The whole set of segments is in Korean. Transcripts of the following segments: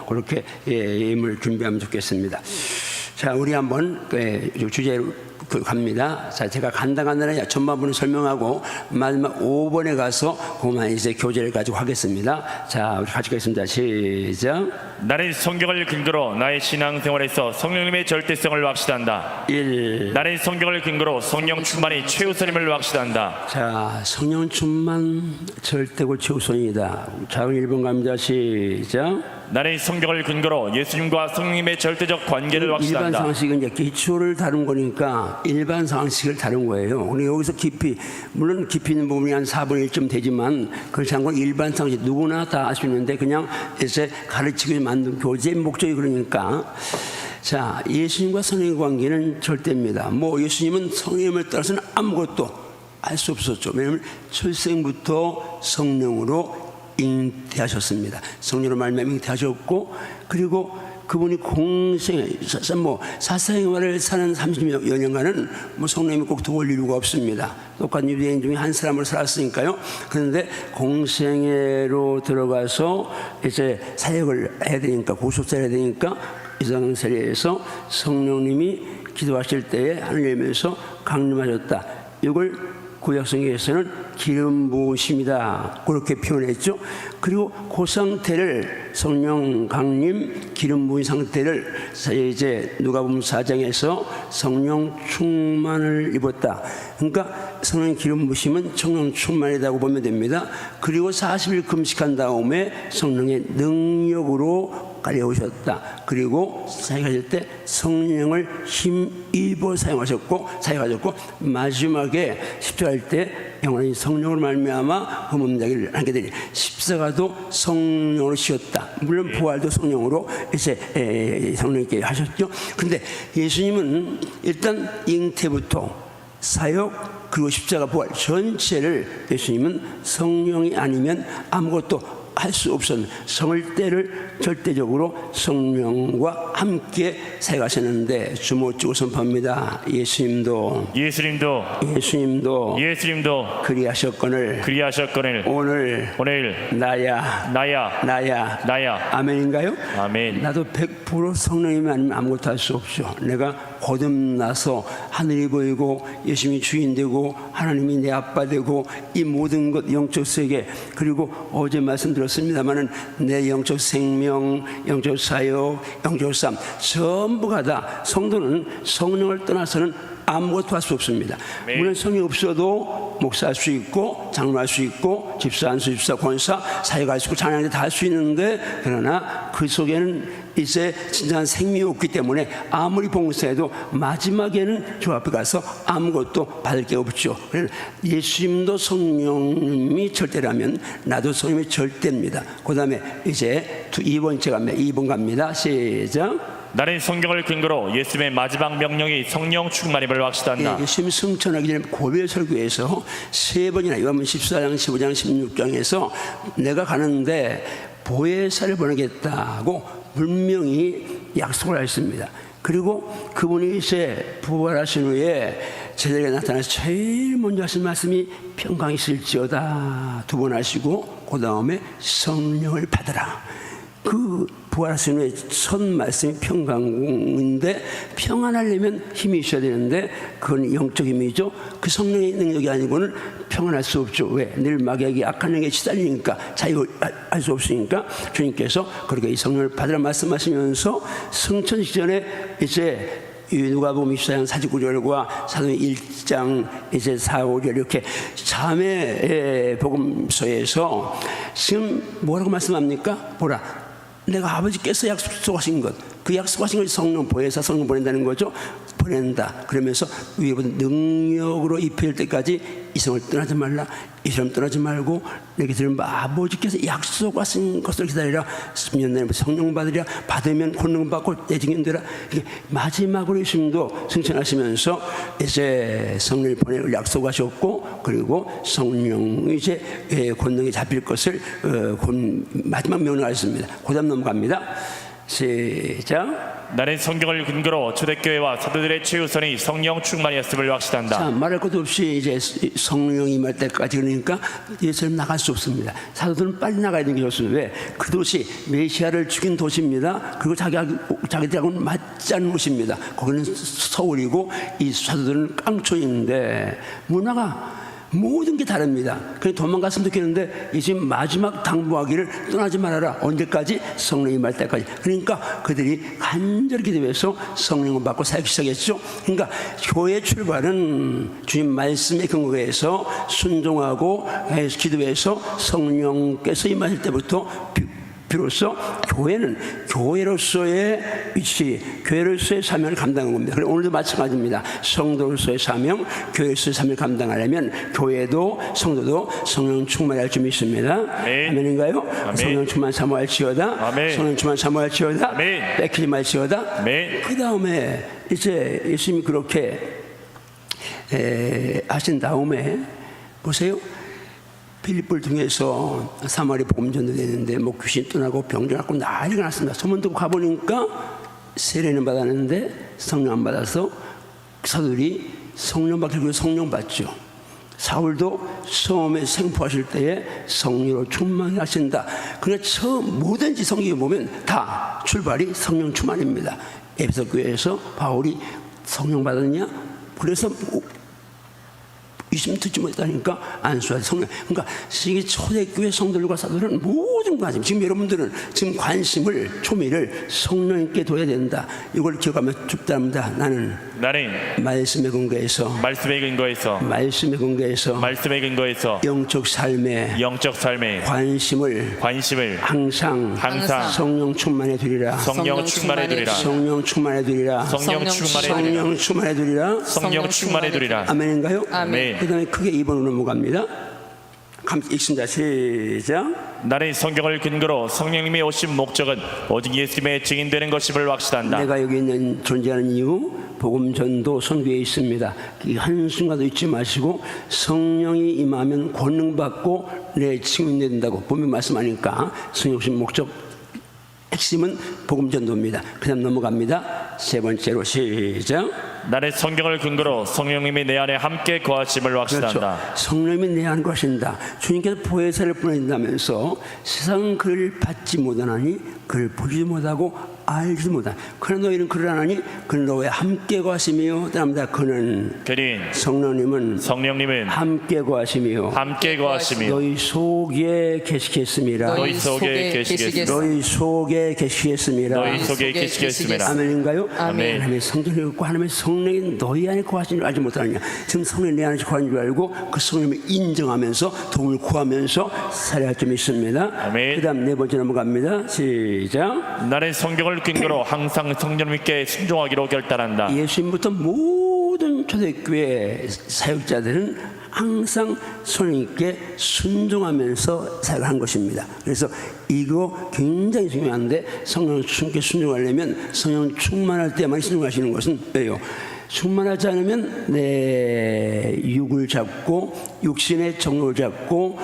그렇게 임을 준비하면 좋겠습니다. 자, 우리 한번 주제로 갑니다. 자, 제가 간단간단하게 전반부는 설명하고 마지막 5번에 가서 그만 이제 교재를 가지고 하겠습니다. 자, 우리 같이 가겠습니다. 시작. 나는 성경을 근거로 나의 신앙생활에서 성령님의 절대성을 확신한다. 1. 나는 성경을 근거로 성령 충만이 최우선임을 확신한다. 자, 성령 충만 절대고 최우선이다. 자, 1번 갑니다. 시작. 나는 성경을 근거로 예수님과 성령님의 절대적 관계를 확신한다. 일반 상식은 이제 기초를 다룬 거니까 일반 상식을 다룬 거예요. 근데 여기서 깊이, 물론 깊이 있는 부분이 한 4분의 1쯤 되지만 그렇지 않고 일반 상식 누구나 다 알 수 있는데 그냥 이제 가르치기 만든 교재의 목적이 그러니까. 자, 예수님과 성령의 관계는 절대입니다. 뭐 예수님은 성령님을 따라서는 아무것도 알 수 없었죠. 왜냐하면 출생부터 성령으로 잉태하셨습니다. 성령으로 말미암아 잉태하셨고, 그리고 그분이 공생에 사사행활을 사는 30여 년간은 뭐 성령님이 꼭 도울 이유가 없습니다. 똑같은 유대인 중에 한 사람으로 살았으니까요. 그런데 공생애로 들어가서 이제 사역을 해야 되니까, 고속사를 해야 되니까 이상 세례에서 성령님이 기도하실 때에 하늘 열면서 강림하셨다. 이걸 구약성경에서는 기름 부으심이다, 그렇게 표현했죠. 그리고 그 상태를, 성령 강림 기름 부은 상태를 이제 누가복음 4장에서 성령 충만을 입었다. 그러니까 성령 기름 부으심은 성령 충만이라고 보면 됩니다. 그리고 40일 금식한 다음에 성령의 능력으로 가려오셨다. 그리고 사역하실 때 성령을 힘입어 사용하셨고 마지막에 십자가할 때 영원히 성령으로 말미암아 흠없는 하게 되니 십자가도 성령으로 씌웠다. 물론 부활도 성령으로 이제 성령님께 하셨죠. 그런데 예수님은 일단 잉태부터 사역 그리고 십자가 부활 전체를 예수님은 성령이 아니면 아무것도 할 수 없었는 성을 때를 절대적으로 성령과 함께 사역하셨는데 주목적으로 선포합니다. 예수님도 그리하셨거늘 오늘 나야 아멘인가요? 아멘. 나도 100% 성령님이 아니면 아무것도 할 수 없죠. 내가 거듭나서 하늘이 보이고 예수님이 주인 되고 하나님이 내 아빠 되고 이 모든 것 영적 세계, 그리고 어제 말씀드렸습니다마는 내 영적 생명, 영적 사역, 영적 삶 전부가 다, 성도는 성령을 떠나서는 아무것도 할 수 없습니다. 물론 성령이 없어도 목사할 수 있고 장로할 수 있고 집사, 안수집사, 권사, 사역할 수 있고 찬양대 다 할 수 있는데, 그러나 그 속에는 이제 진정한 생명이 없기 때문에 아무리 봉사해도 마지막에는 주 앞에 가서 아무것도 받을 게 없죠. 그래서 예수님도 성령님이 절대라면 나도 성령님이 절대입니다. 그 다음에 이제 2번 갑니다. 시작. 나는 성경을 근거로 예수님의 마지막 명령이 성령 충만임을 확신한다. 예수님 승천하기 전에 고별 설교에서 3번이나 요한복음 14장, 15장, 16장에서 내가 가는데 보혜사를 보내겠다고 분명히 약속을 하셨습니다. 그리고 그분이 이제 부활하신 후에 제자에게 나타나서 제일 먼저 하신 말씀이 평강이 있을지어다 2번 하시고 그 다음에 성령을 받으라. 그 부활하신 후에 첫 말씀이 평강인데, 평안하려면 힘이 있어야 되는데 그건 영적 힘이죠. 그 성령의 능력이 아니고는 평안할 수 없죠. 왜? 늘 마귀에게 악한 영에 시달리니까, 자유할 수 없으니까 주님께서 그렇게 이 성령을 받으라 말씀하시면서 승천식 전에 이제 누가복음 24장 49절과 사도행 1장 이제 4, 5절 이렇게 자매 복음서에서 지금 뭐라고 말씀합니까? 보라, 내가 아버지께서 약속하신 것, 그 약속하신 것이 성령 보혜사, 성령 보낸다는 거죠. 보낸다. 그러면서 위에부터 능력으로 입힐 때까지 이성을 떠나지 말라. 이 사람 떠나지 말고 내게 들으면 아버지께서 약속하신 것을 기다리라. 10년 내에 성령 받으리라. 받으면 권능 받고 내 증인 되라. 마지막으로 예수님도 승천하시면서 이제 성령을 보내고 약속하셨고, 그리고 성령이 이제 권능이 잡힐 것을 마지막 명령하셨습니다. 그 다음 넘어갑니다. 시작. 나는 성경을 근거로 초대교회와 사도들의 최우선이 성령 충만이었음을 확신한다. 자, 말할 것도 없이 이제 성령이 임할 때까지 그러니까 예수님 나갈 수 없습니다. 사도들은 빨리 나가야 되는 게 좋습니다. 왜? 그 도시 메시아를 죽인 도시입니다. 그리고 자기들하고는 맞지 않는 곳입니다. 거기는 서울이고 이 사도들은 깡초인데 문화가 모든 게 다릅니다. 그냥 도망갔으면 좋겠는데 예수님 마지막 당부하기를 떠나지 말아라. 언제까지? 성령 임할 때까지. 그러니까 그들이 간절히 기도해서 성령을 받고 사역을 시작했죠. 그러니까 교회 출발은 주님 말씀에 근거해서 순종하고 기도해서 성령께서 임하실 때부터 비로소 교회는 교회로서의 위치, 교회로서의 사명을 감당하는 겁니다. 그리고 오늘도 마찬가지입니다. 성도로서의 사명, 교회로서의 사명을 감당하려면 교회도 성도도 성령 충만할 줄 믿습니다. 아멘인가요? 아멘. 성령 충만 사모할지어다. 아멘. 성령 충만 사모할지어다. 아멘. 뺏기지 말지어다. 그 다음에 이제 예수님이 그렇게 하신 다음에 보세요. 필리포를 통해서 사마리 복음 전도되는데 뭐 귀신 떠나고 병자 낫고 난리가 났습니다. 소문 듣고 가보니까 세례는 받았는데 성령 안 받아서 사도들이 성령 받기로 성령 받죠. 사울도 처음에 생포하실 때에 성령으로 충만하신다. 그러니까 뭐든지 성경에 보면 다 출발이 성령 충만입니다. 에베소 교회에서 바울이 성령 받았냐? 그래서 있으면 듣지 못하니까 안수할 성령. 그러니까 이게 초대교회 성도들과 사도들은 모든 관심, 지금 여러분들은 지금 관심을 초미를 성령님께 둬야 된다. 이걸 기억하면 죽답니다. 나는 말씀의 근거에서 말씀의 근거에서 영적 삶에 관심을 항상 성령 충만해 두리라. 성령 충만해 두리라. 아멘인가요? 아멘. 그 다음에 크게 2번으로 넘어갑니다. 읽습니다. 시작. 나는 성경을 근거로 성령님이 오신 목적은 오직 예수님의 증인되는 것임을 확신한다. 내가 여기 있는 존재하는 이유 복음 전도 선교에 있습니다. 이 한순간도 잊지 마시고 성령이 임하면 권능 받고 내 증인 된다고 분명히 말씀하니까 성령 오신 목적 핵심은 복음 전도입니다. 그다음 넘어갑니다. 세 번째로 시작. 나는 성경을 근거로 성령님이 내 안에 함께 거하심을 확신한다. 그렇죠. 성령님이 내 안에 거하신다. 주님께서 보혜사를 보낸다면서 세상은 그를 받지 못하나니 그를 보지도 못하고 알지도 못하나. 그러나 너희는 그를 아나니 그는 너와 함께 거하시며 그는 성령님은 함께 거하시며 너희 속에 계시겠습니다. 아멘인가요? 아멘. 하나님의 성령이 없고 하나님의 성령이 너희 안에 거하시는 줄 알지 못하느냐. 지금 성령이 내 안에 거하는 줄 알고 그 성령을 인정하면서 도움을 구하면서 살아갈 점 있습니다. 그 다음 네 번째 넘어갑니다. 시작. 나는 성경을 근거로 항상 성령님께 순종하기로 결단한다. 예수님부터 모든 초대교회 사역자들은 항상 성령님께 순종하면서 사역한 것입니다. 그래서 이거 굉장히 중요한데 성령님께 순종하려면 성령 충만할 때만 순종하시는 것은 왜요? 충만하지 않으면 내 육을 잡고 육신의 정욕을 잡고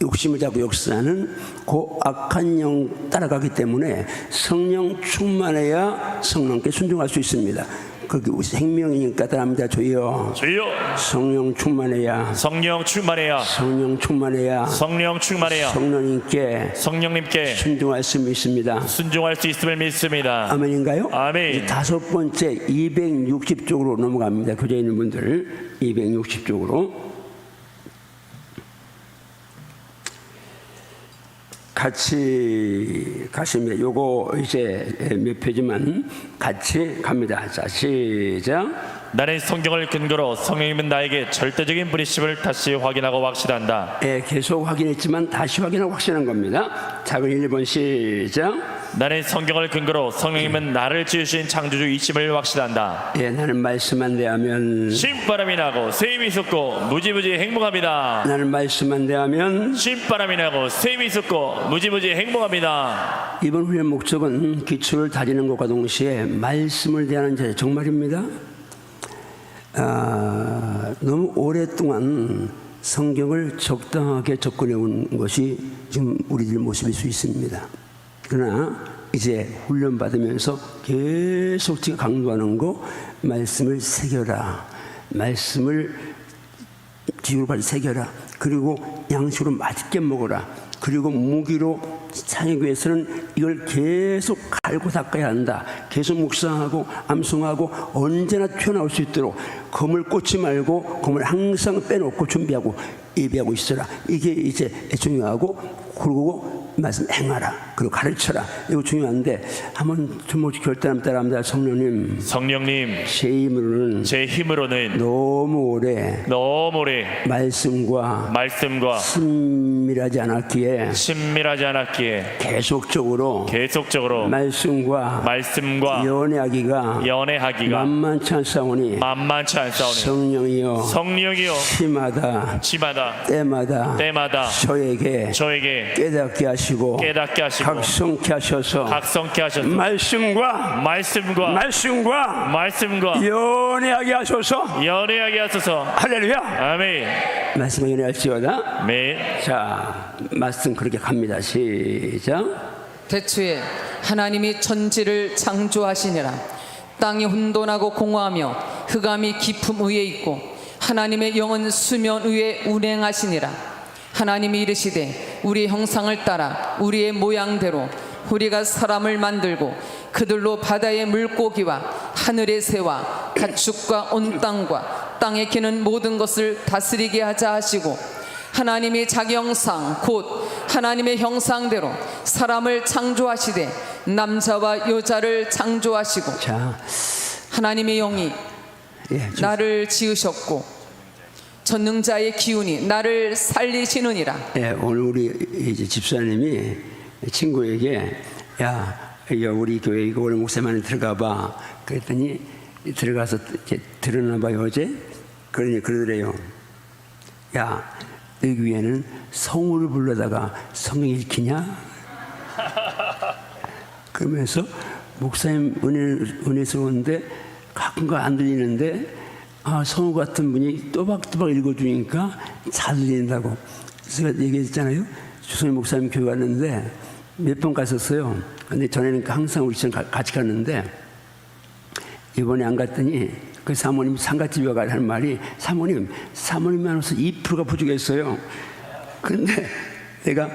욕심을 잡고 역사하는 그 악한 영 따라가기 때문에 성령 충만해야 성령께 순종할 수 있습니다. 그게 생명이니까 따라합니다. 주여 성령 충만해야 성령님께 순종할 수 있음을 믿습니다. 아멘인가요? 아멘. 다섯 번째 260쪽으로 넘어갑니다. 교재에 있는 분들 260쪽으로 같이 가시면 요거 이제 몇 페이지만 같이 갑니다. 자, 시작. 나는 성경을 근거로 성령님은 나에게 절대적인 분이심을 다시 확인하고 확신한다. 계속 확인했지만 다시 확인하고 확신한 겁니다. 작은 1번 시작. 나는 성경을 근거로 성령님은 나를 지으신 창조주이심을 확신한다. 나는 말씀만 대하면 신바람이 나고 쇠임이 솟고 무지무지 행복합니다. 나는 말씀만 대하면 신바람이 나고 쇠임이 솟고 무지무지 행복합니다. 이번 훈련 목적은 기초를 다지는 것과 동시에 말씀을 대하는 자세. 정말입니다. 너무 오랫동안 성경을 적당하게 접근해 온 것이 지금 우리들 모습일 수 있습니다. 그러나 이제 훈련 받으면서 계속 제가 강조하는 거, 말씀을 새겨라. 말씀을 지구로 빨리 새겨라. 그리고 양식으로 맛있게 먹어라. 그리고 무기로 찬양교회에서는 이걸 계속 갈고 닦아야 한다. 계속 묵상하고 암송하고 언제나 튀어나올 수 있도록 검을 꽂지 말고 검을 항상 빼놓고 준비하고 예비하고 있어라. 이게 이제 중요하고, 그리고 말씀 행하라. 그리고 가르쳐라. 이거 중요한데 한번 좀 결단하면 따라합니다. 성령님, 제 힘으로는 너무 오래 말씀과 친밀하지 않았기에 계속적으로 말씀과 연애하기가 만만치 않사오니 성령이여 시마다 때마다 저에게 깨닫게 하시고 각성케 하셔서 말씀과 연애하게 하소서. 할렐루야. 아멘. 말씀과 연애할지어다. 아멘. 자, 말씀 그렇게 갑니다. 시작. 대초에 하나님이 천지를 창조하시니라. 땅이 혼돈하고 공허하며 흑암이 깊음 위에 있고 하나님의 영은 수면 위에 운행하시니라. 하나님이 이르시되 우리 형상을 따라 우리의 모양대로 우리가 사람을 만들고 그들로 바다의 물고기와 하늘의 새와 가축과 온 땅과 땅에 기는 모든 것을 다스리게 하자 하시고, 하나님이 자기 형상 곧 하나님의 형상대로 사람을 창조하시되 남자와 여자를 창조하시고, 자, 하나님의 영이 나를 지으셨고 전능자의 기운이 나를 살리시느니라. 오늘 우리 이제 집사님이 친구에게 야, 우리 교회 이거 오늘 목사만에 들어가봐. 그랬더니 들어가서 이렇게 들었나봐요 어제. 그러더래요. 야, 여기 위에는 성우를 불러다가 성령 읽히냐? 그러면서 목사님 은혜스러운데 가끔가 안 들리는데 성우 같은 분이 또박또박 읽어주니까 잘 들린다고. 제가 얘기했잖아요. 주선희 목사님 교회 갔는데 몇 번 갔었어요. 근데 전에는 항상 우리 집에 같이 갔는데 이번에 안 갔더니 그 사모님 상가집에 가라는 말이 사모님만 와서 2%가 부족했어요. 그런데 내가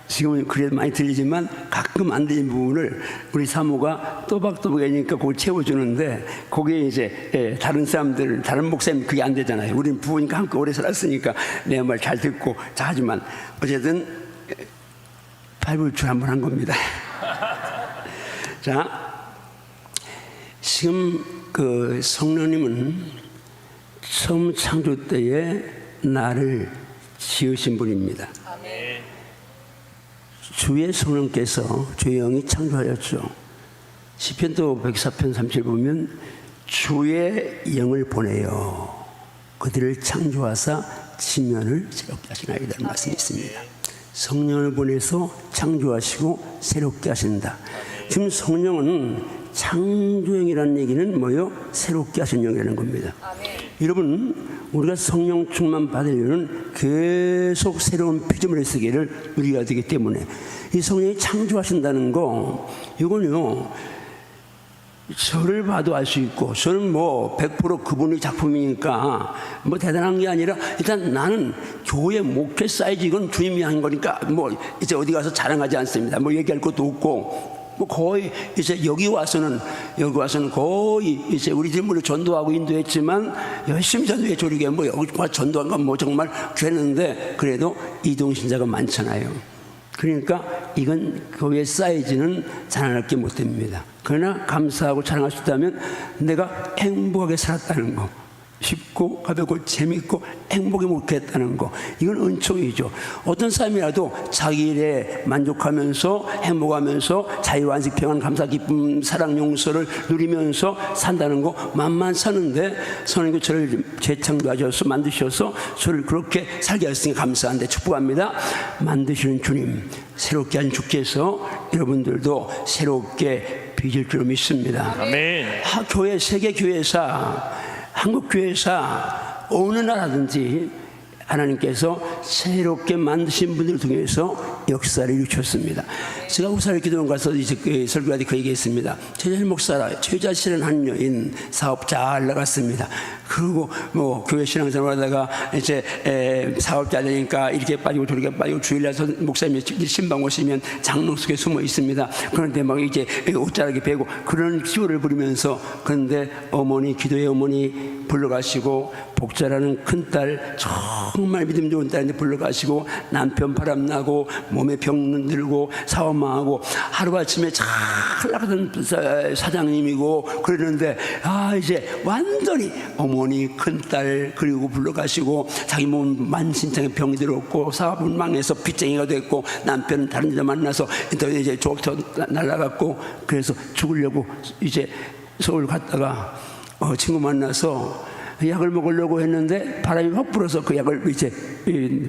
지금은 그래도 많이 들리지만 가끔 안 들린 부분을 우리 사모가 또박또박 하니까 그걸 채워주는데, 거기에 이제 다른 사람들, 다른 목사님 그게 안 되잖아요. 우리는 부부니까 함께 오래 살았으니까 내 말 잘 듣고. 자, 하지만 어쨌든 발불출 한번 한 겁니다. 자, 지금 그 성령님은 처음 창조 때에 나를 지으신 분입니다. 주의 성령께서 주의 영이 창조하였죠. 시편도 104편 37 보면 주의 영을 보내요 그들을 창조하사 지면을 새롭게 하시나이다 라는 말씀이 있습니다. 성령을 보내서 창조하시고 새롭게 하신다. 지금 성령은 창조형이라는 얘기는 뭐요? 새롭게 하신 영이라는 겁니다. 여러분, 우리가 성령 충만 받으려면 계속 새로운 피조물의 세계를 누려야 되기 때문에 이 성령이 창조하신다는 거, 이건요 저를 봐도 알 수 있고, 저는 뭐 100% 그분의 작품이니까 뭐 대단한 게 아니라 일단 나는 교회 목회 사이즈 이건 주님이 한 거니까 뭐 이제 어디 가서 자랑하지 않습니다. 뭐 얘기할 것도 없고, 뭐 거의 이제 여기 와서는 거의 이제 우리들 물론 전도하고 인도했지만 열심히 전도해 조리게 뭐 여기 전도한 건 뭐 정말 됐는데 그래도 이동신자가 많잖아요. 그러니까 이건 교회 사이즈는 자랑할 게 못 됩니다. 그러나 감사하고 자랑할 수 있다면 내가 행복하게 살았다는 거, 쉽고 가볍고 재밌고 행복에 묵혔다는 거, 이건 은총이죠. 어떤 사람이라도 자기 일에 만족하면서 행복하면서 자유안식 평안 감사 기쁨 사랑 용서를 누리면서 산다는 거 만만 사는데, 선생님이 저를 재창조하셔서 만드셔서 저를 그렇게 살게 하셨으니 감사한데 축복합니다. 만드시는 주님, 새롭게 한 주께서 여러분들도 새롭게 빚을 줄 믿습니다. 아멘. 교회, 세계교회사, 한국교회사, 어느 나라든지 하나님께서 새롭게 만드신 분들을 통해서 역사를 일으켰습니다. 제가 우사를 기도원 가서 이제 그 설교할 때 그 얘기했습니다. 최재일 목사라 최자실은 한 여인 사업 잘 나갔습니다. 그리고 뭐 교회 신앙생활하다가 이제 사업 잘 되니까 이렇게 빠지고 저렇게 빠지고 주일날서 목사님이 신방 오시면 장롱 속에 숨어 있습니다. 그런데 막 이제 옷자락에 베고 그런 기도를 부리면서, 그런데 어머니, 기도의 어머니 불러가시고 복자라는 큰딸, 정말 믿음 좋은 딸인데 불러가시고 남편 바람나고 몸에 병 들고 사업망하고 하루아침에 잘 나가던 사장님이고 그러는데, 이제 완전히 어머니, 큰딸 그리고 불러가시고 자기 몸 만신창에 병이 들었고 사업은 망해서 빚쟁이가 됐고 남편은 다른 데 만나서 이제 조업터 날라갔고, 그래서 죽으려고 이제 서울 갔다가 친구 만나서 약을 먹으려고 했는데 바람이 확 불어서 그 약을 이제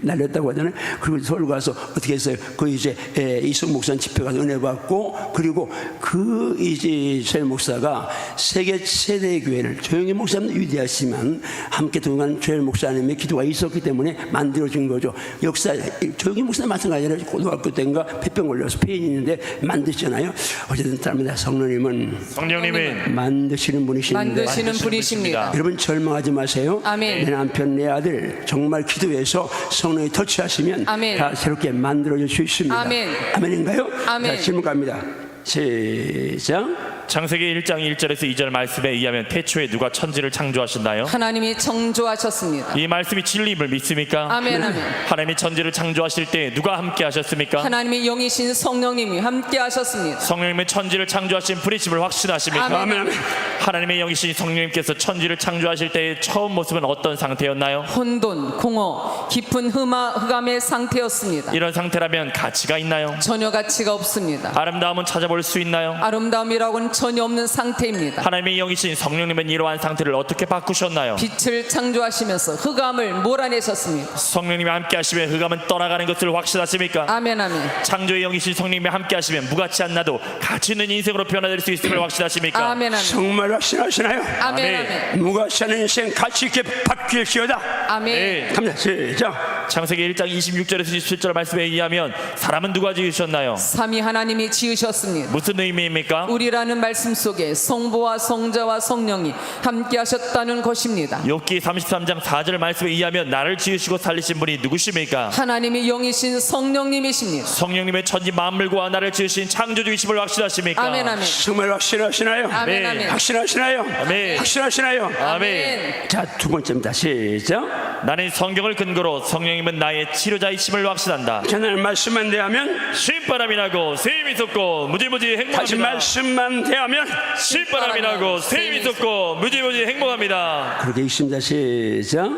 날렸다고 하잖아요. 그리고 서울 가서 어떻게 했어요? 그 이제 이승 목사 집회 가서 은혜 받고, 그리고 그 이제 최일 목사가 세계 최대의 교회를, 조영희 목사는 위대하지만 함께 동행한 최일 목사님의 기도가 있었기 때문에 만들어진 거죠. 역사, 조영희 목사는 마찬가지로 고등학교 때인가 폐병 걸려서 폐인이 있는데 만드셨잖아요. 어쨌든 따릅니다. 성령님은 만드시는 분이십니다. 여러분 절망하지 마세요. 아멘. 내 남편, 내 아들 정말 기도해서 성령이 터치하시면 아멘. 다 새롭게 만들어질 수 있습니다. 아멘. 아멘인가요? 아멘. 자, 질문 갑니다. 시작. 창세기 1장 1절에서 2절 말씀에 의하면 태초에 누가 천지를 창조하셨나요? 하나님이 창조하셨습니다. 이 말씀이 진리임을 믿습니까? 아멘, 아멘. 하나님이 천지를 창조하실 때 누가 함께 하셨습니까? 하나님의 영이신 성령님이 함께 하셨습니다. 성령님의 천지를 창조하신 분이심을 확신하십니까? 아멘, 아멘. 하나님의 영이신 성령님께서 천지를 창조하실 때의 처음 모습은 어떤 상태였나요? 혼돈, 공허, 깊은 흑암의 상태였습니다. 이런 상태라면 가치가 있나요? 전혀 가치가 없습니다. 아름다움은 찾아볼 수 있나요? 아름다움이라고는 전혀 없는 상태입니다. 하나님의 영이신 성령님은 이러한 상태를 어떻게 바꾸셨나요? 빛을 창조하시면서 흑암을 몰아내셨습니다. 성령님이 함께 하시면 흑암은 떠나가는 것을 확신하십니까? 아멘, 아멘. 창조의 영이신 성령님이 함께 하시면 무가치 않나도 가치 있는 인생으로 변화될 수 있음을 확신하십니까? 아멘, 아멘. 정말 확신하시나요? 아멘, 아멘. 무가치 않은 인생 가치 있게 바뀔지어다. 아멘. 네. 갑니다. 시작. 창세기 1장 26절에서 27절 말씀에 의하면 사람은 누가 지으셨나요? 삼위 하나님이 지으셨습니다. 무슨 의미입니까? 우리라는 말씀 속에 성부와 성자와 성령이 함께 하셨다는 것입니다. 욥기 33장 4절 말씀에 의하면 나를 지으시고 살리신 분이 누구십니까? 하나님이 영이신 성령님이십니다. 성령님의 천지 만물과 나를 지으신 창조주이심을 확신하십니까? 아멘, 아멘. 정말 확신하시나요? 아멘, 네. 아멘. 확신하시나요? 아멘. 확신하시나요? 아멘. 자, 두 번째입니다. 시작. 나는 성경을 근거로 성령님은 나의 치료자이심을 확신한다. 저는 말씀만 대하면, 신바람이 나고 샘이 솟고 무지무지 다시 행복합니다. 말씀만 대하면 신바람이 나고 샘이 솟고 무지무지 행복합니다. 그렇게 있습니다. 시작.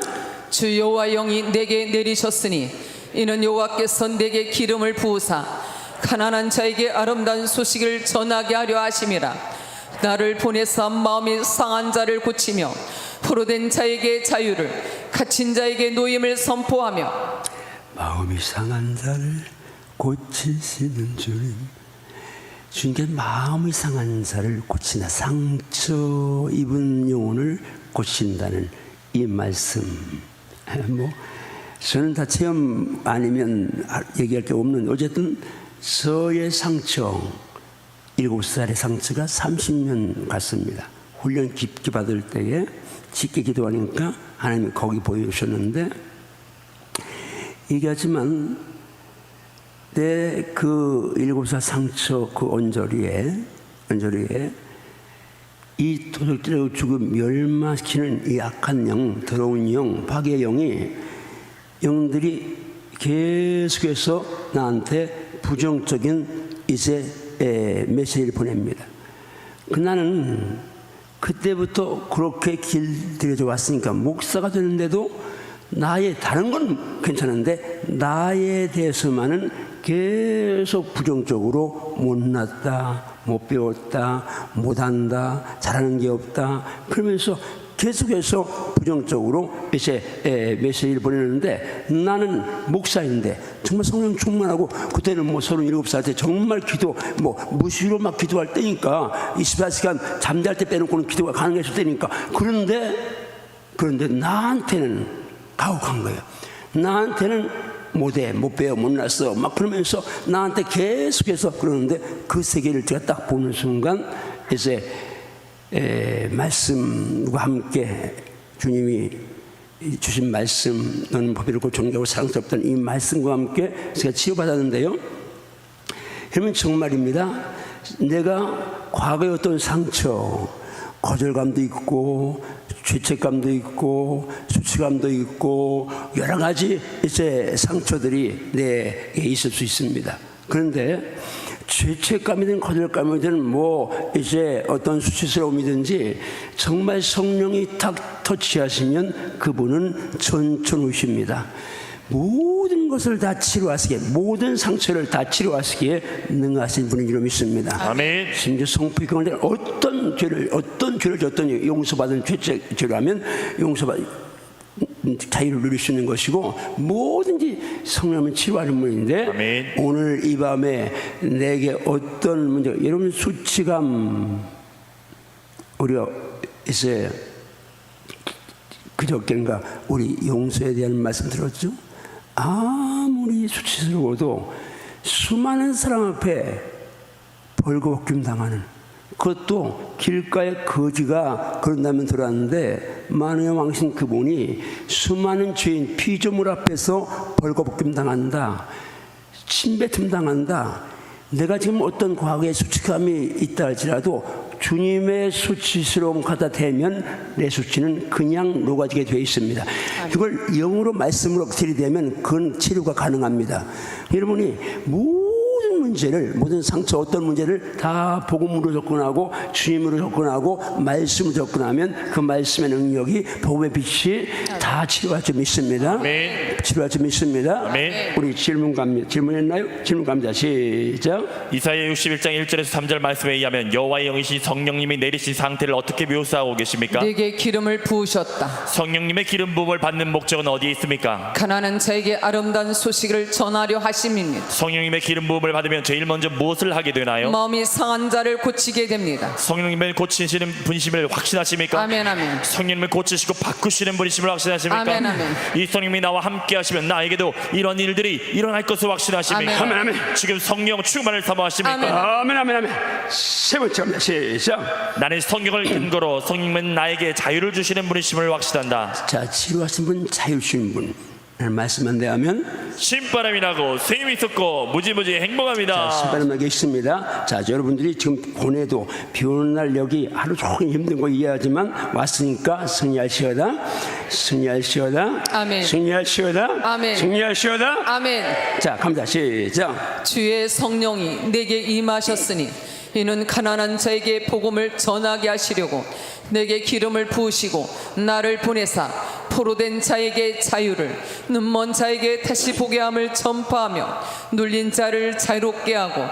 주 여호와 영이 내게 내리셨으니 이는 여호와께서 내게 기름을 부으사 가난한 자에게 아름다운 소식을 전하게 하려 하심이라. 나를 보내사 마음이 상한 자를 고치며 포로된 자에게 자유를, 갇힌 자에게 노임을 선포하며. 마음이 상한 자를 고치시는 주님. 주님께 마음이 상한 자를 고치나 상처 입은 영혼을 고친다는 이 말씀. 저는 다 체험 아니면 얘기할 게 없는, 어쨌든 저의 상처, 7살의 상처가 30년 갔습니다. 훈련 깊게 받을 때에 깊게 기도하니까 하나님이 거기 보여주셨는데, 얘기하지만 내 그 7살 상처 그 언저리에 이 도둑질하고 죽음 멸망시키는 이 악한 영, 더러운 영, 파괴의 영들이 계속해서 나한테 부정적인 이제 메시지를 보냅니다. 나는 그때부터 그렇게 길들여져 왔으니까 목사가 되는데도 나의 다른 건 괜찮은데 나에 대해서만은 계속 부정적으로 못났다, 못 배웠다, 못한다, 잘하는 게 없다, 그러면서 계속해서 부정적으로 이제 메시지를 보내는데, 나는 목사인데 정말 성령 충만하고, 그때는 뭐 37살 때 정말 기도 무시로 막 기도할 때니까 24시간 잠잘 때 빼놓고는 기도가 가능했을 때니까. 그런데 나한테는 가혹한 거예요. 나한테는 못해, 못 배워, 못났어 막 그러면서 나한테 계속해서 그러는데 그 세계를 제가 딱 보는 순간 이제 말씀과 함께 주님이 주신 말씀, 너는 법이롭고 존귀하고 사랑스럽다는 이 말씀과 함께 제가 치유받았는데요. 여러분 정말입니다. 내가 과거의 어떤 상처, 거절감도 있고 죄책감도 있고 수치감도 있고 여러 가지 이제 상처들이 내게 있을 수 있습니다. 그런데 죄책감이든 거절감이든 뭐 이제 어떤 수치스러움이든지 정말 성령이 탁 터치하시면 그분은 전천후십니다. 모든 것을 다 치료하시기에, 모든 상처를 다 치료하시기에 능하신 분인 줄 믿습니다. 아멘. 심지어 성필 가운데 어떤 죄를 졌더니 용서받은 죄를 하면 자유를 누릴 수 있는 것이고 뭐든지 성령은 치료하는 분인데 아멘. 오늘 이 밤에 내게 어떤 문제, 여러분 수치감, 우리가 이제 그저께인가 우리 용서에 대한 말씀 들었죠? 아무리 수치스러워도 수많은 사람 앞에 벌거벗김 당하는, 그것도 길가에 거지가 그런다면 들어왔는데 만유의 왕신 그분이 수많은 죄인 피조물 앞에서 벌거벗김 당한다, 침뱉음 당한다. 내가 지금 어떤 과거의 수치감이 있다 할지라도 주님의 수치스러움 갖다 대면 내 수치는 그냥 녹아지게 되어 있습니다. 그걸 영으로 말씀으로 들이대면 그건 치료가 가능합니다. 여러분이 모든 문제를, 모든 상처, 어떤 문제를 다 복음으로 접근하고 주님으로 접근하고 말씀으로 접근하면 그 말씀의 능력이 복음의 빛이 다 치료할 줄 믿습니다. 아멘. 치료할 줄 믿습니다. 아멘. 우리 질문했나요? 질문 갑니다. 시작. 이사야 61장 1절에서 3절 말씀에 의하면 여호와의 영이신 성령님이 내리신 상태를 어떻게 묘사하고 계십니까? 내게 기름을 부으셨다. 성령님의 기름 부음을 받는 목적은 어디에 있습니까? 가난한 자에게 아름다운 소식을 전하려 하심입니다. 성령님의 기름 부음을 받으면 제일 먼저 무엇을 하게 되나요? 마음이 상한 자를 고치게 됩니다. 성령님의 고치시는 분이심을 확신하십니까? 아멘, 아멘. 성령님을 고치시고 바꾸시는 분이심을 확신하십니까? 아멘, 아멘. 이 성령님이 나와 함께 하시면 나에게도 이런 일들이 일어날 것을 확신하십니까? 아멘, 아멘. 지금 성령 충만을 사모하십니까? 아멘. 아멘. 세 번째 갑니다. 시작. 나는 성경을 근거로 성령님은 나에게 자유를 주시는 분이심을 확신한다. 자, 치료하신 분, 자유 주신 분 말씀만 대하면 신바람이 나고 생임이 솟고 무지무지 행복합니다. 신바람 나게 있습니다. 자, 여러분들이 지금 보내도 비 오는 날 여기 하루 종일 힘든 거 이해하지만 왔으니까 승리할시어다. 아멘. 승리할시어다. 아멘. 승리할시어다. 아멘. 자, 갑니다. 시작. 주의 성령이 내게 임하셨으니 이는 가난한 자에게 복음을 전하게 하시려고 내게 기름을 부으시고 나를 보내사 포로된 자에게 자유를, 눈먼 자에게 다시 보게 함을 전파하며 눌린 자를 자유롭게 하고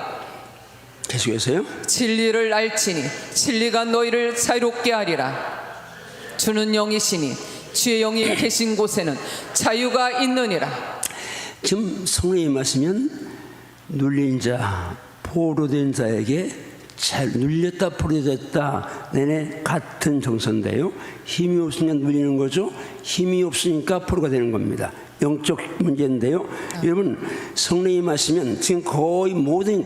계속해서요. 진리를 알지니 진리가 너희를 자유롭게 하리라. 주는 영이시니 주의 영이 계신 곳에는 자유가 있느니라. 지금 성령이 임하시면 눌린 자, 포로된 자에게 잘 눌렸다 포로됐다 내내 같은 정서인데요. 힘이 없으면 눌리는 거죠. 힘이 없으니까 포로가 되는 겁니다. 영적 문제인데요. 여러분 성령이 임하시면 지금 거의 모든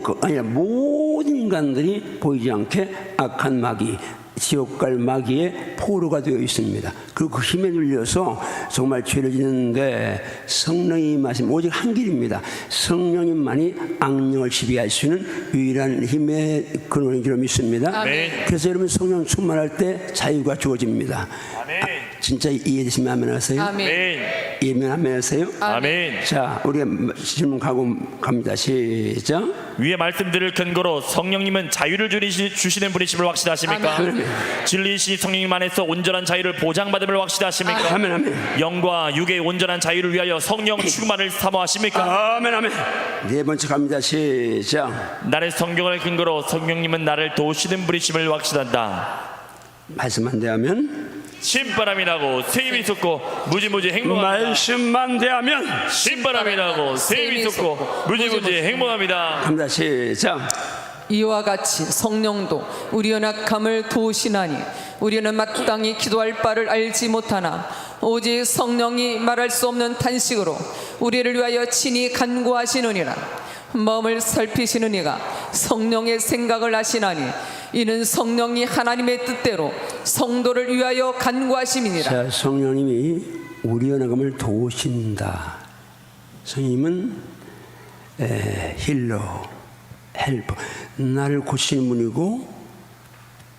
인간들이 보이지 않게 악한 마귀, 지옥갈 마귀의 포로가 되어 있습니다. 그리고 그 힘에 눌려서 정말 죄를 짓는데 성령이 임하시면 오직 한 길입니다. 성령님만이 악령을 지배할 수 있는 유일한 힘의 근원인 줄 믿습니다. 아멘. 그래서 여러분 성령 충만할 때 자유가 주어집니다. 아멘. 진짜 이해되시면 아멘 하세요? 아멘. 이해면 아멘 하세요? 아멘. 자, 우리가 질문 갑니다. 시작. 위의 말씀들을 근거로 성령님은 자유를 주시는 분이심을 확신하십니까? 아멘. 진리이신 성령님 안에서 온전한 자유를 보장받음을 확신하십니까? 아멘. 영과 육의 온전한 자유를 위하여 성령 충만을 사모하십니까? 아멘. 네 번째 갑니다. 시작. 나의 성경을 근거로 성령님은 나를 도우시는 분이심을 확신한다. 말씀만 대하면 신바람이 나고 새임이 솟고 무지무지 행복합니다. 말씀만 대하면 신바람이 나고 새임이 솟고 무지무지 행복합니다. 갑니다. 시작. 이와 같이 성령도 우리의 약함을 도우시나니 우리는 마땅히 기도할 바를 알지 못하나 오직 성령이 말할 수 없는 탄식으로 우리를 위하여 친히 간구하시느니라. 마음을 살피시는 이가 성령의 생각을 아시나니 이는 성령이 하나님의 뜻대로 성도를 위하여 간구하심이니라. 자, 성령님이 우리의 나감을 도우신다. 성령님은 힐러, 헬퍼, 나를 고치는 분이고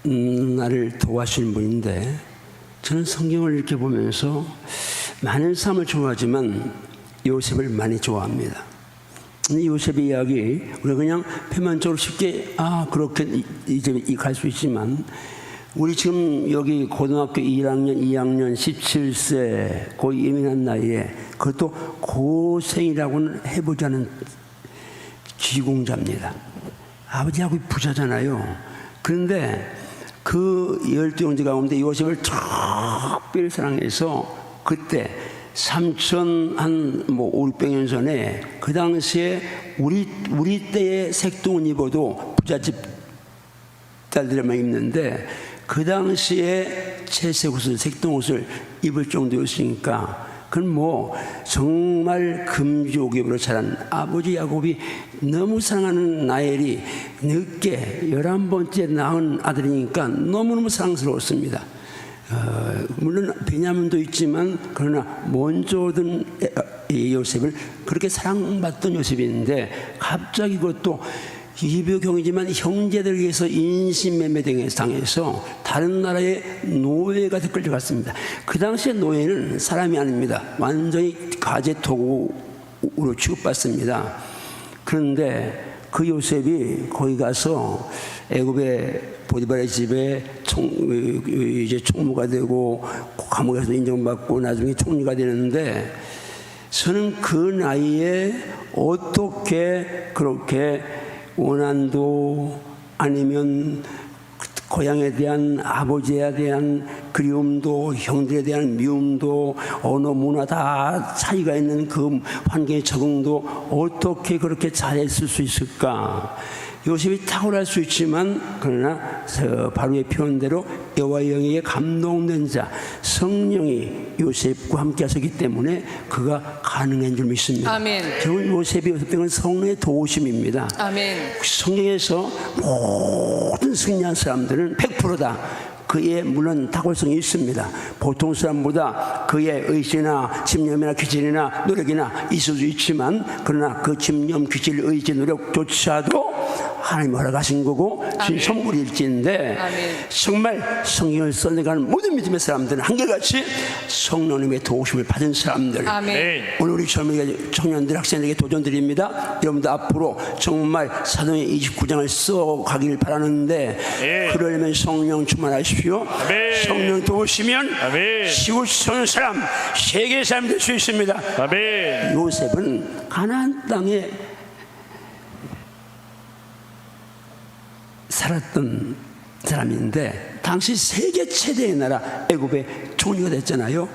나를 도와주시는 분인데, 저는 성경을 이렇게 보면서 많은 사람을 좋아하지만 요셉을 많이 좋아합니다. 요셉의 이야기 우리가 그냥 표면적으로 쉽게 그렇게 이제 갈 수 있지만, 우리 지금 여기 고등학교 1학년, 2학년, 17세 그 예민한 나이에 그것도 고생이라고는 해보자는 기공자입니다. 아버지하고 부자잖아요. 그런데 그 12형제 가운데 요셉을 특별히 사랑해서 그때 삼천 한 5, 600년 전에 그 당시에 우리 때의 색동을 입어도 부잣집 딸들만 입는데 그 당시에 채색 옷을, 색동 옷을 입을 정도였으니까, 그건 정말 금조기업으로 자란 아버지 야곱이 너무 사랑하는 라헬이 늦게 11번째 낳은 아들이니까 너무너무 사랑스러웠습니다. 물론 베냐민도 있지만 그러나 먼저 얻은 요셉을 그렇게 사랑받던 요셉인데, 갑자기 그것도 이병경이지만 형제들에 의해서 인신매매 당해서 다른 나라의 노예가 끌려갔습니다. 그 당시에 노예는 사람이 아닙니다. 완전히 가제 도구로 취급받습니다. 그런데 그 요셉이 거기 가서 애굽의 보디발의 집에 이제 총무가 되고 감옥에서 인정받고 나중에 총리가 되는데, 저는 그 나이에 어떻게 그렇게 원한도 아니면 고향에 대한, 아버지에 대한 그리움도, 형들에 대한 미움도, 언어 문화 다 차이가 있는 그 환경에 적응도 어떻게 그렇게 잘했을 수 있을까? 요셉이 탁월할 수 있지만, 그러나 바로의 표현대로 여호와의 영에 감동된 자 성령이 요셉과 함께 하셨기 때문에 그가 가능한 줄 믿습니다. 아멘. 결국 요셉의 성령의 도우심입니다. 아멘. 성경에서 모든 승리한 사람들은 100%다. 그의 물론 탁월성이 있습니다. 보통 사람보다 그의 의지나 집념이나 기질이나 노력이나 있을 수 있지만, 그러나 그 집념, 기질, 의지, 노력조차도 하나님 허락하신 거고 선물일지인데, 정말 성경을 써내가는 모든 믿음의 사람들은 한결같이 성령님의 도우심을 받은 사람들. 아멘. 오늘 우리 젊은 청년들, 학생들에게 도전드립니다. 여러분들 앞으로 정말 사도행 29장을 써가길 바라는데, 그러려면 성령 충만하십시오. 성령 도우시면 시골 쏘는 사람, 세계의 사람 될 수 있습니다. 아멘. 요셉은 가나안 땅에 살았던 사람인데, 당시 세계 최대의 나라 애굽의 총리가 됐잖아요.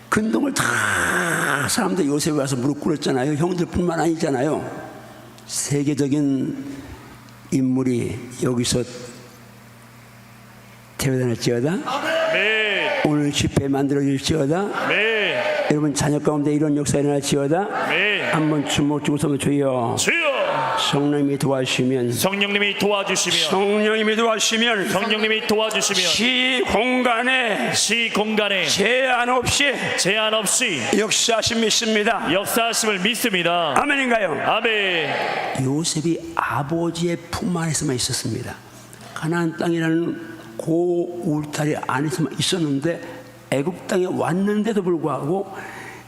근동을 다 사람들 요셉에 와서 무릎 꿇었잖아요. 형들뿐만 아니잖아요. 세계적인 인물이 여기서 태어날지어다. 오늘 집회 만들어질지어다. 여러분 자녀 가운데 이런 역사 일어날지어다. 한번 주먹 주고 서면 주여. 성령님이 도와주시면, 성령님이 도와주시면, 성령님이 도와주시면, 성령님이 도와주시면 시 공간에 제한 없이 역사하심 믿습니다. 역사하심을 믿습니다. 아멘인가요? 아멘. 요셉이 아버지의 품 안에서만 있었습니다. 가나안 땅이라는 그 울타리 안에서만 있었는데, 애굽 땅에 왔는데도 불구하고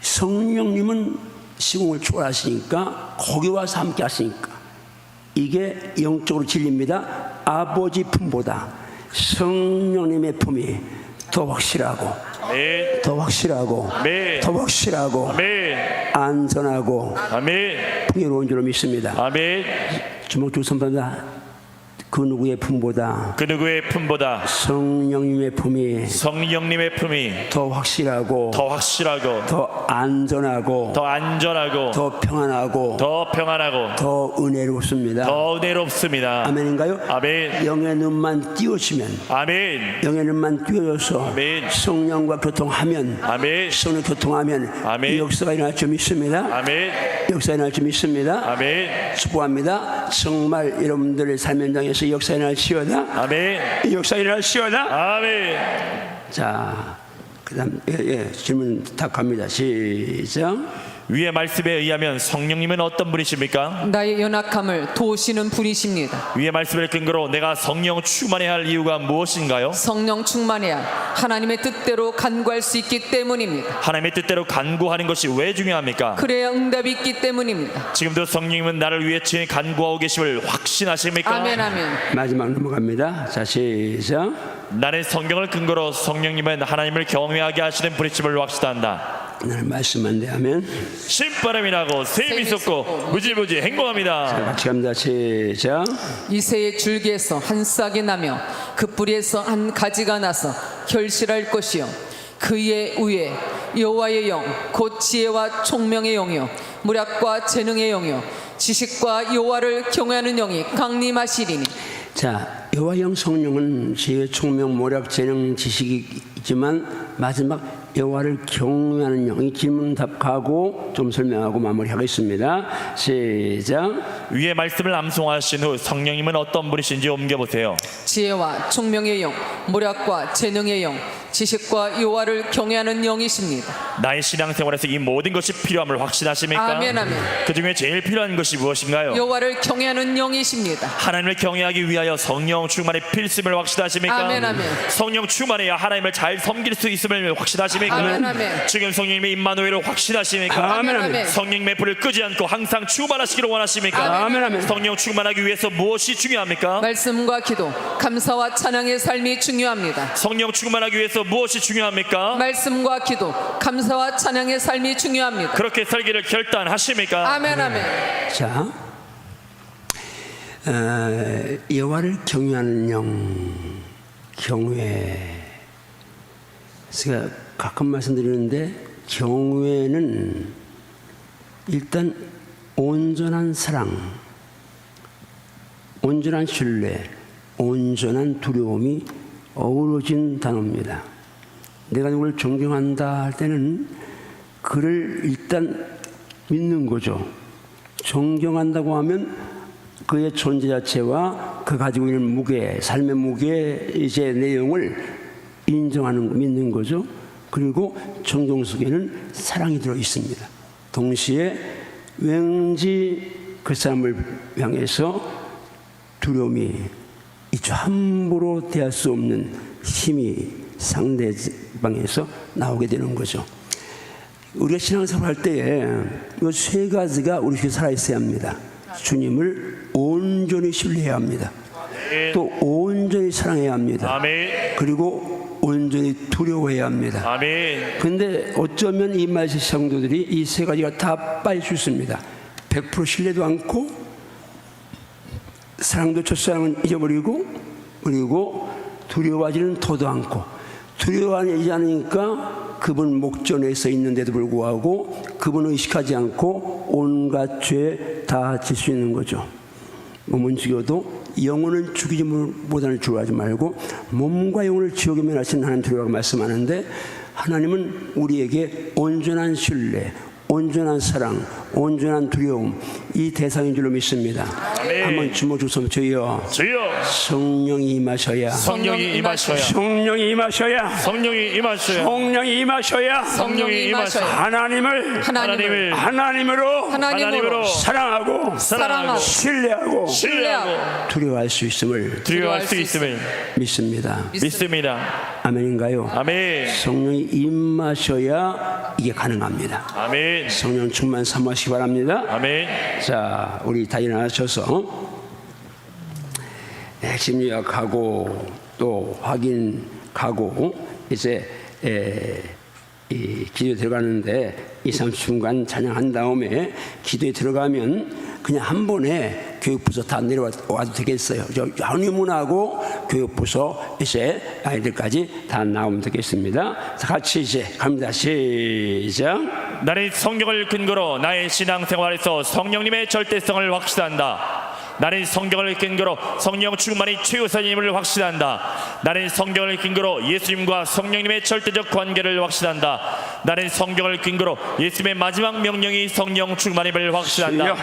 성령님은 시공을 초월하시니까 거기 와서 함께 하시니까, 이게 영적으로 진리입니다. 아버지 품보다 성령님의 품이 더 확실하고, 더 확실하고, 더 확실하고, 안전하고, 풍요로운 줄로 믿습니다. 아멘. 주먹 줄 선반다 그 누구의 품보다 그 누구의 품보다 성령님의 품이 성령님의 품이 더 확실하고 더 확실하고 더 안전하고 더 안전하고 더 평안하고 더 평안하고 더 은혜롭습니다. 더 은혜롭습니다. 아멘인가요? 아멘. 영의 눈만 띄워지면 아멘. 영의 눈만 띄워져서 아멘. 성령과 교통하면 아멘. 성령 교통하면 아멘. 이 역사가 일어날 줄 믿습니다. 아멘. 역사가 일어날 줄 믿습니다. 아멘. 축복합니다. 정말 여러분들의 삶 현장에서 역사가 일어날지어다. 아멘. 이 역사가 일어날지어다. 아멘. 자, 그다음 질문 다 갑니다. 시작. 위의 말씀에 의하면 성령님은 어떤 분이십니까? 나의 연약함을 도우시는 분이십니다. 위의 말씀을 근거로 내가 성령 충만해야 할 이유가 무엇인가요? 성령 충만해야 하나님의 뜻대로 간구할 수 있기 때문입니다. 하나님의 뜻대로 간구하는 것이 왜 중요합니까? 그래야 응답이 있기 때문입니다. 지금도 성령님은 나를 위해 친히 간구하고 계심을 확신하십니까? 아멘 아멘. 마지막 넘어갑니다. 자, 시작. 나는 성경을 근거로 성령님은 하나님을 경외하게 하시는 분이심을 확신한다. 오늘 말씀만 대하면 신바람이 나고 샘이 솟고 무지무지 행복합니다. 같이 갑니다. 시작. 이새의 줄기에서 한 싹이 나며 그 뿌리에서 한 가지가 나서 결실할 것이요 그의 위에 여호와의 영 곧 지혜와 총명의 영이요 무략과 재능의 영이요 지식과 여호와를 경외하는 영이 강림하시리니. 자, 여호와 영 성령은 지혜, 총명, 모략, 재능, 지식이 있지만 마지막 여호와를 경외하는 영이 질문답하고 좀 설명하고 마무리하겠습니다. 시작. 위의 말씀을 암송하신 후 성령님은 어떤 분이신지 옮겨보세요. 지혜와 총명의 영, 모략과 재능의 영, 지식과 여호와를 경외하는 영이십니다. 나의 신앙생활에서 이 모든 것이 필요함을 확신하십니까? 아멘 아멘. 그 중에 제일 필요한 것이 무엇인가요? 여호와를 경외하는 영이십니다. 하나님을 경외하기 위하여 성령 충만의 필수임을 확신하십니까? 아멘, 아멘. 성령 충만해야 하나님을 잘 섬길 수 있음을 확신하십니까? 아멘, 아멘. 지금 성령님의 임마누엘을 확신하십니까? 아멘, 아멘. 성령님의 불을 끄지 않고 항상 충만하시기를 원하십니까? 아멘, 아멘. 성령 충만하기 위해서 무엇이 중요합니까? 말씀과 기도, 감사와 찬양의 삶이 중요합니다. 성령 충만하기 위해서 무엇이 중요합니까? 말씀과 기도, 감사와 찬양의 삶이 중요합니다. 그렇게 살기를 결단하십니까? 아멘 아멘. 자, 여호와를 경외하는 영, 경외. 제가 가끔 말씀드리는데 경외는 일단 온전한 사랑, 온전한 신뢰, 온전한 두려움이 어우러진 단어입니다. 내가 누구를 존경한다 할 때는 그를 일단 믿는 거죠. 존경한다고 하면 그의 존재 자체와 그 가지고 있는 무게, 삶의 무게, 이제 내용을 인정하는, 믿는 거죠. 그리고 존경 속에는 사랑이 들어 있습니다. 동시에 왠지 그 사람을 향해서 두려움이 있죠. 함부로 대할 수 없는 힘이 상대방에서 나오게 되는 거죠. 우리가 신앙생활 할 때에 이 세 가지가 우리 속에 살아있어야 합니다. 주님을 온전히 신뢰해야 합니다. 또 온전히 사랑해야 합니다. 아멘. 그리고 온전히 두려워해야 합니다. 아멘. 근데 어쩌면 이 말씀 성도들이 이 세 가지가 다 빠질 수 있습니다. 100% 신뢰도 않고 사랑도 첫사랑은 잊어버리고 그리고 두려워하지는 더도 않고 두려워하지 않으니까 그분 목전에 서 있는데도 불구하고 그분을 의식하지 않고 온갖 죄 다 질 수 있는 거죠. 몸은 죽여도 영혼은 죽이지 못하는 두려워하지 말고 몸과 영혼을 지옥에 면하신 하나님 두려워하고 말씀하는데 하나님은 우리에게 온전한 신뢰, 온전한 사랑, 온전한 두려움 이 대상인 줄로 믿습니다. 아멘. 한번 주먹 주소서 주여 주여 성령이 임하셔야 성령이 임하셔야 성령이 임하셔야 성령이 임하셔야 성령이 임하셔야 성령이 임하셔야 하나님을 하나님으로 하나님으로 사랑하고 사랑하고 신뢰하고 신뢰하고 두려워할 수 있음을 두려워할 수 있음을 믿습니다. 믿습니다. 아멘인가요? 아멘. 성령이 임하셔야 이게 가능합니다. 아멘. 성령 충만 사모하시기 바랍니다. 아멘. 자, 우리 다 일어나셔서 핵심 요약하고 또 확인하고 이제 이 기도에 들어가는데 2, 30분간 찬양한 다음에 기도에 들어가면 그냥 한 번에 교육부서 다 내려와도 되겠어요. 저 한의문하고 교육부서 이제 아이들까지 다 나오면 되겠습니다. 자, 같이 이제 갑니다. 시작. 나는 성경을 근거로 나의 신앙생활에서 성령님의 절대성을 확신한다. 나는 성경을 근거로 성령 충만이 최우선임을 확신한다. 나는 성경을 근거로 예수님과 성령님의 절대적 관계를 확신한다. 나는 성경을 근거로 예수님의 마지막 명령이 성령 충만임을 확신한다.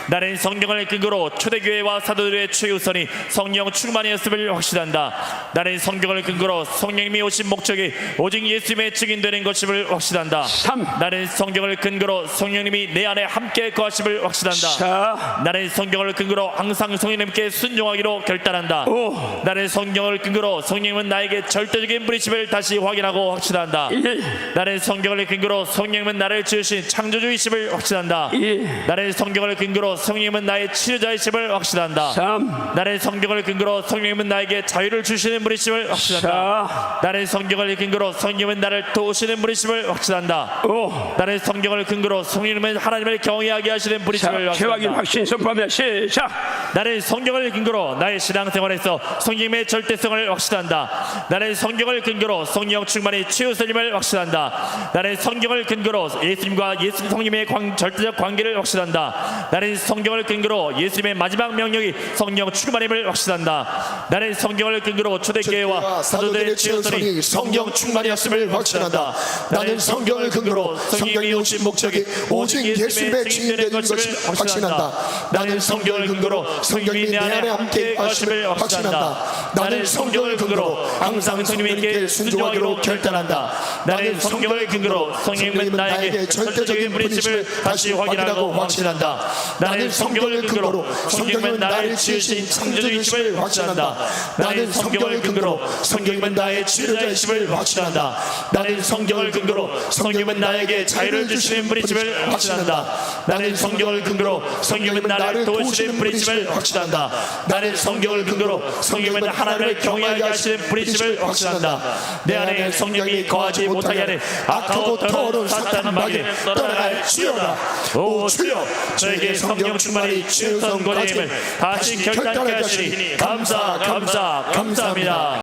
나는 성경을 근거로 초대교회와 사도들의 최우선이 성령 충만이었음을 확신한다. 나는 성경을 근거로 성령님이 오신 목적이 오직 예수님의 증인되는 것임을 확신한다. 3. 나는 성경을 근거로 성령님이 내 안에 함께 거하심을 확신한다. 4. 나는 성경을 근거로 항상 성령님께 순종하기로 결단한다. 5. 나는 성경을 근거로 성령님은 나에게 절대적인 분이심을 다시 확인하고 확신한다. 1. 나는 성경을 근거로 성령님은 나를 지으신 창조주이심을 확신한다. 2. 나는 성경을 근거로 성령님은 나의 치료자이심을 확신한다. 3. 나는 성경을 근거로 성령님은 나에게 자유를 주시는 분이심을 확신한다. 4. 나는 성경을 근거로 성령님은 나를 도우시는 분이심을 확신한다. 5. 나는 성경을 근거로 성령님은 하나님을 경외하게 하시는 분이심을 자, 개확인 확신한다. 확신 선포하며 시작. 나는 성경을 근거로 나의 신앙생활에서 성령님의 절대성을 확신한다. 나는 성경을 근거로 성령 충만이 최우선임을 확신한다. 나는 성경을 근거로 예수님과 예수님 성령님의 절대적 관계를 확신한다. 나는 성경을 근거로 예수님의 마지막 명령이 성령 충만임을 확신한다. 나는 성경을 근거로 초대교회와 사도들의 최우선이 성령 충만이었음을 확신한다. 나는 성경을 근거로 성령님이 오신 목적이 오직 예수님의 증인되는 것을 확신한다. 나는 성경을 근거로 성령이 내 안에 함께 거하심을 확신한다. 나는 성경을 근거로 항상 성령님께 순종하기로 결단한다. 나는 성경을 근거로 성령님은 나에게 절대적인 분이심을 다시 확인하고 확신한다. 나는 성경을 근거로 성령님은 나를 지으신 창조주이심을 확신한다. 나는 성경을 근거로 성령님은 나의 치료자이심을 확신한다. 나는 성경을 근거로 성령님은 나에게 자유를 주시는 분이심을 확신한다. 나는 성경을 근거로 성령님은 나를 도우시는 분이심을 확신한다. 나는 성경을 근거로 성령님은 하나님을 경외하게 하시는 분이심을 확신한다. 내 안에 성령이 거하지 못하게 하는 악하고 더러운 사탄 마귀를 떠나갈지어다. 오 주여, 저에게 성령 충만이 최우선 권위임을 다시 결단케 하시니 감사합니다.